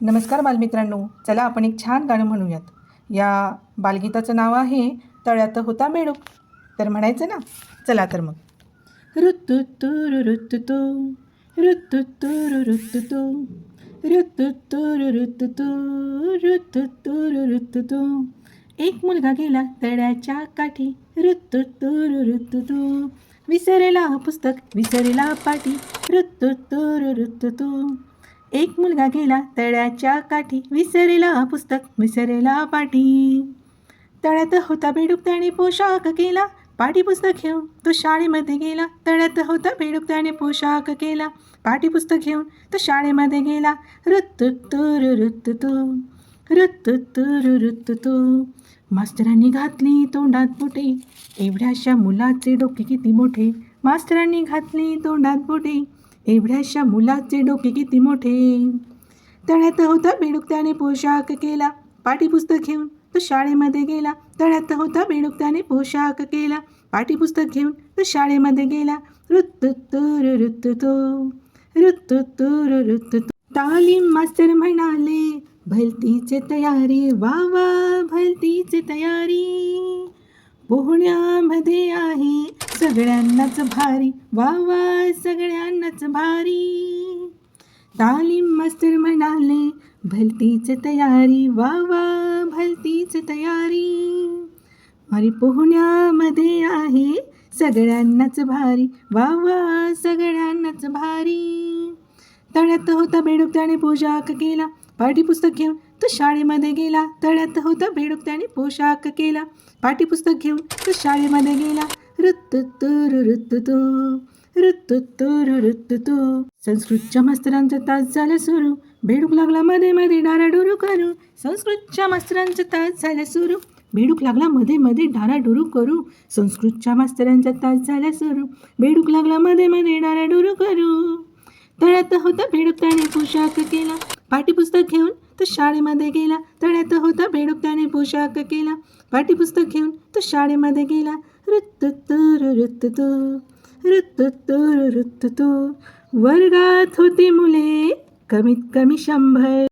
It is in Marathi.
नमस्कार बालमित्रांनो, चला आपण एक छान गाणं म्हणूयात. या बालगीताचं नाव आहे तळ्यात होता बेडूक. तर म्हणायचं ना, चला तर मग. रुतुतुरु रुतुतु, रुतुतुरु रुतुतु, रुतुतुरु रुतुतु, रुतुतुरु रुतुतु. एक मुलगा गेला तळ्याच्या काठी, रुतुतुरु रुतुतु. विसरला पुस्तक, विसरला पाटी, रुतुतुरु रुतुतु. एक मुलगा गेला तळ्याच्या काठी, विसरला पुस्तक, विसरला पाटी. तळ्यात होता बेडूक, त्याने पोशाख केला, पाटी पुस्तक घेऊन तो शाळेमध्ये गेला. तळ्यात होता बेडूक, त्याने पोशाख केला, पाटी पुस्तक घेऊन तो शाळेमध्ये गेला. रुतुतुरु रुतुतु, रुतुतुरु रुतुतु. मास्तरांनी घातली तोंडात बोटे, एवढ्याशा मुलाचे डोके किती मोठे. मास्तरांनी घातली तोंडात बोटे, एवढ्याशा मुलाचे डोके किती मोठे. तळ्यात होता बेडूक, त्याने पोशाख केला, पाटी पुस्तक घेऊन तो शाळेमध्ये गेला. तळ्यात होता बेडूक, त्याने पोशाख केला, पाटी पुस्तक घेऊन तो शाळेमध्ये गेला. रुतुतुरु रुतुतु, रुतुतुरु रुतुतु. तालीम मास्तर म्हणाले, भलतीच तयारी, वा वा भलतीच तयारी. पोहण्यामध्ये आहे सगळ्यांनाच भारी, वा वा सगळ्यांनाच भारी. तालीम मास्तर म्हणाले, भलतीच तयारी, वा वा भलतीच तयारी. अरे पोहण्यामध्ये आहे सगळ्यांनाच भारी, वा वा सगळ्यांनाच भारी. तळ्यात होता बेडूक, त्याने पोशाख केला, पाटी पुस्तक घेऊन तो शाळेमध्ये गेला. तळ्यात होता बेडूक, त्याने पोशाख केला, पाटी पुस्तक घेऊन तो शाळेमध्ये गेला. रुतुतुरु रुतुतु, रुतुतुरु रुतुतु. संस्कृतच्या मास्तरांचा तास झाला सुरू, बेडूक लागला मध्ये मध्ये डाराडोरू करू. संस्कृतच्या मास्तरांचा तास झाला सुरू, बेडूक लागला मध्ये मध्ये डाराडोरू करू. संस्कृतच्या मास्तरांचा तास झाला सुरू, बेडूक लागला मध्ये मध्ये डाराडोरू करू. तळ्यात होता बेडूक, त्याने पोशाख केला, पाटी पुस्तक घेऊन तो शाळेमध्ये गेला. तळ्यात होता बेडूक, त्याने पोशाख केला, पाटी पुस्तक घेऊन तो शाळेमध्ये गेला. रुतुतुरु रुतुतु, रुतुतुरु रुतुतु. वर्गात होती मुले कमीत कमी 100.